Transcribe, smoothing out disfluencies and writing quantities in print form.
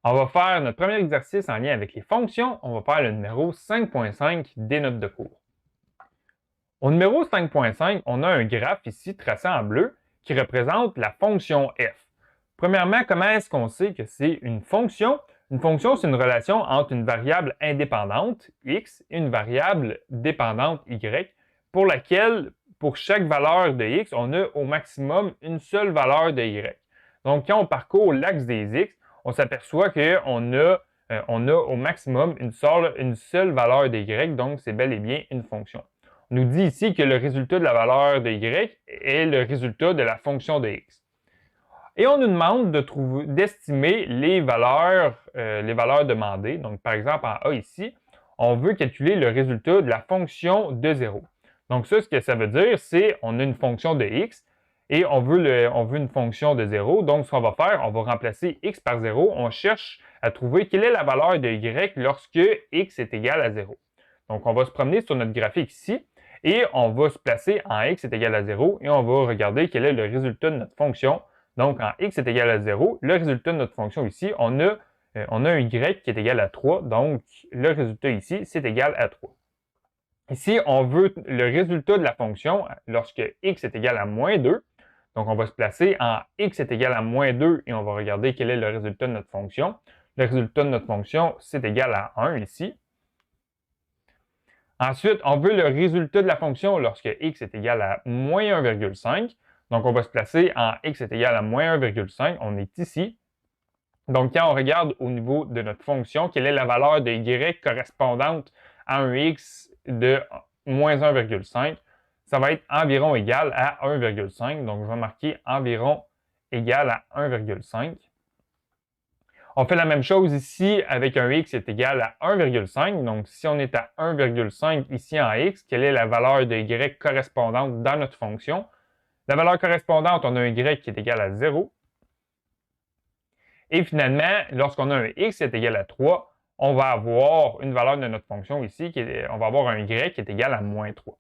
On va faire notre premier exercice en lien avec les fonctions. On va faire le numéro 5.5 des notes de cours. Au numéro 5.5, on a un graphe ici tracé en bleu qui représente la fonction f. Premièrement, comment est-ce qu'on sait que c'est une fonction? Une fonction, c'est une relation entre une variable indépendante, x, et une variable dépendante, y, pour laquelle, pour chaque valeur de x, on a au maximum une seule valeur de y. Donc, quand on parcourt l'axe des x, on s'aperçoit qu'on a au maximum une seule valeur de y, donc c'est bel et bien une fonction. On nous dit ici que le résultat de la valeur de y est le résultat de la fonction de x. Et on nous demande d'estimer les valeurs demandées. Donc, par exemple, en A ici, on veut calculer le résultat de la fonction de 0. Donc, ça, ce que ça veut dire, c'est qu'on a une fonction de x et on veut une fonction de 0. Donc, ce qu'on va faire, on va remplacer x par 0. On cherche à trouver quelle est la valeur de y lorsque x est égal à 0. Donc, on va se promener sur notre graphique ici et on va se placer en x est égal à 0 et on va regarder quel est le résultat de notre fonction. Donc, en x est égal à 0, le résultat de notre fonction ici, on a un y qui est égal à 3. Donc, le résultat ici, c'est égal à 3. Ici, on veut le résultat de la fonction lorsque x est égal à moins 2. Donc, on va se placer en x est égal à moins 2 et on va regarder quel est le résultat de notre fonction. Le résultat de notre fonction, c'est égal à 1 ici. Ensuite, on veut le résultat de la fonction lorsque x est égal à moins 1,5. Donc, on va se placer en x est égal à moins 1,5. On est ici. Donc, quand on regarde au niveau de notre fonction, quelle est la valeur de y correspondante à un x de moins 1,5, ça va être environ égal à 1,5. Donc, je vais marquer environ égal à 1,5. On fait la même chose ici avec un x est égal à 1,5. Donc, si on est à 1,5 ici en x, quelle est la valeur de y correspondante dans notre fonction? La valeur correspondante, on a un y qui est égal à 0. Et finalement, lorsqu'on a un x qui est égal à 3, on va avoir une valeur de notre fonction ici, on va avoir un y qui est égal à moins 3.